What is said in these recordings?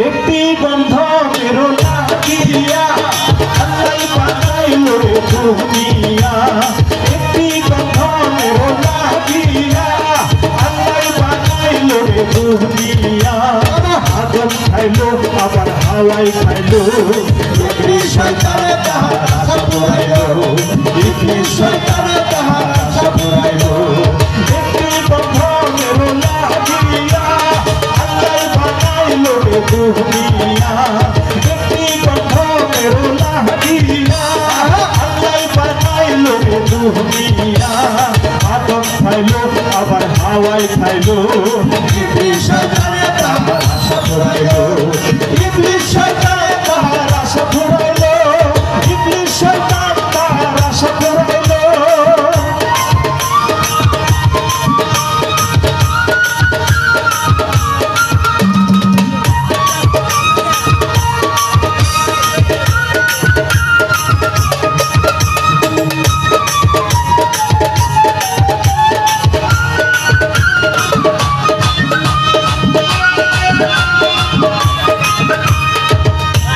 একটি বন্ধনের লাগিয়া আল্লাহ বানাইলো রে দুনিয়া। একটি বন্ধনের লাগিয়া আল্লাহ বানাইলো রে দুনিয়া। আদম খাইলো আবার হাওয়াই খাইলো, ইবলিস শয়তানে তাহার আশা পুরাইলো, ইবলিস শয়তানে তাহার আশা পুরাইলো। একটি বন্ধনের লাগিয়া আল্লাহ বানাইলো রে দুনিয়া। একটি বন্ধনের লাগিয়া আল্লাহ বানাইলো রে দুনিয়া। আদম খাইলো আবার হাওয়াই খাইলো, ইবলিস শয়তানে তাহার আশা পুরাইলো, ইবলিস শয়তানে তাহার আশা পুরাইলো, ইবলিস শয়তান তাহার আশা পুরাইলো।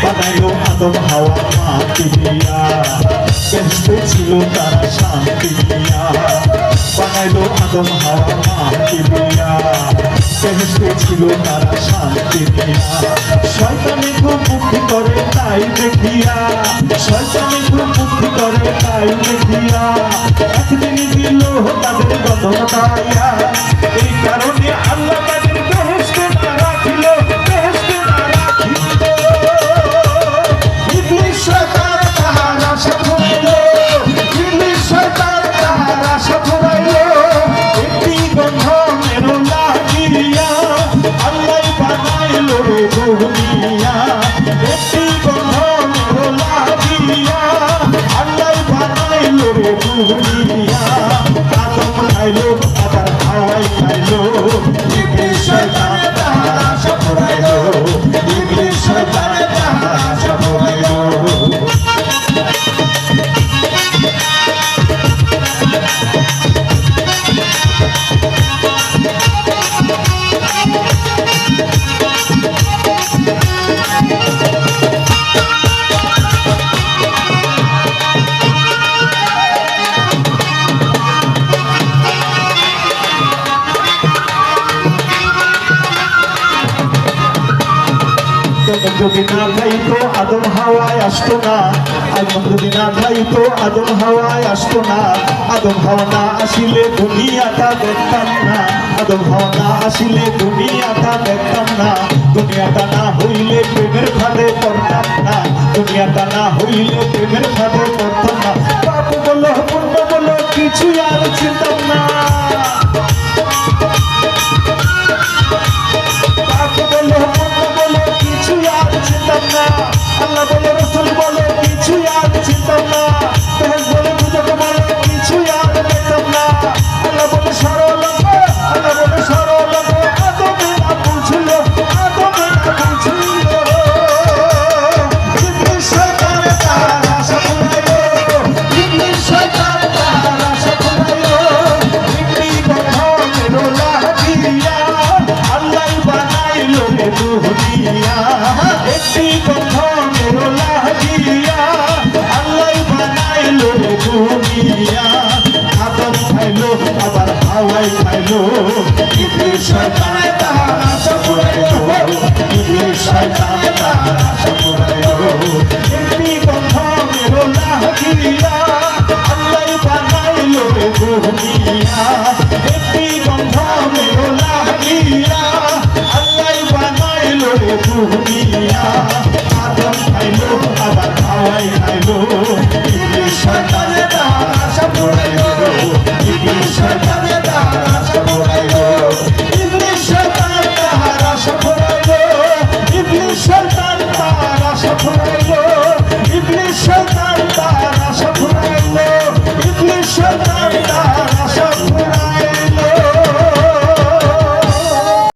বানাইলো আদম হাওয়া মাটি দিয়া, বেহেশতে ছিল তারা শান্তি দিয়া। বানাইলো আদম হাওয়া মাটি দিয়া, বেহেশতে ছিল তারা শান্তি দিয়া। শয়তানে খুব বুদ্ধি করে তাই দেখিয়া, শয়তানে খুব বুদ্ধি করে তাই দেখিয়া। একদিন দিল তাদের গঠন পাইয়া, এই কারণে আল্লাহ তাদের বেহেশতে না রাখিল, বেহেশতে না রাখিল। ইবলিস শয়তান তাহার আশা পুরাইলো, ইবলিস শয়তান তাহার আশা পুরাইলো। একটি বন্ধনের লাগিয়া আল্লাহ বানাইলো রে দুনিয়া। একটি বন্ধনের লাগিয়া আল্লাহ বানাইলো রে দুনিয়া। আদম খাইলো আবার হাওয়াই খাইলো, ইবলিস শয়তানে তাহার আশা পুরাইলো, ইবলিস শয়তানে তাহার আশা পুরাইলো। যদি না খাইতো আদম হাওয়ায় আসতো না, আদম যদি না খাইতো আদম হাওয়ায় আসতো না। আদম হাওয়া না আসিলে দুনিয়াটা দেখতাম না, আদম হাওয়া না আসিলে দুনিয়াটা দেখতাম না। দুনিয়াটা না হইলে প্রেমের ফাঁদে পড়তাম না, দুনিয়াটা না হইলে প্রেমের ফাঁদে পড়তাম না। পাপ বলো পুণ্য বলো কিছু আর চিনতাম না, পাপ বলো পুণ্য বলো কিছু আর চিনতাম না। আল্লাহ বলে রসুল বলে কিছু আর চিনতাম না, বেহেশত বলে দুজক বলে কিছু আর দেখতাম না। আল্লাহ বলে সরল, আল্লাহ বলে সরল, আদমে না বুঝল, আদমে না বুঝল। ইবলিস শয়তানে তাহার আশা পুরাইলো, ইবলিস শয়তানে তাহার আশা পুরাইলো। একটি বন্ধনের লাগিয়া আল্লাহ বানাইলো রে দুনিয়া। একটি বন্ধনের লাগিয়া আল্লাহ বানাইলো রে দুনিয়া। আদম খাইলো আবার হাওয়াই খাইলো, ইবলিস শয়তানে তাহার আশা পুরাইলো, ইবলিস শয়তানে তাহার আশা পুরাইলো। একটি বন্ধনের লাগিয়া আল্লাহ বানাইলো রে দুনিয়া।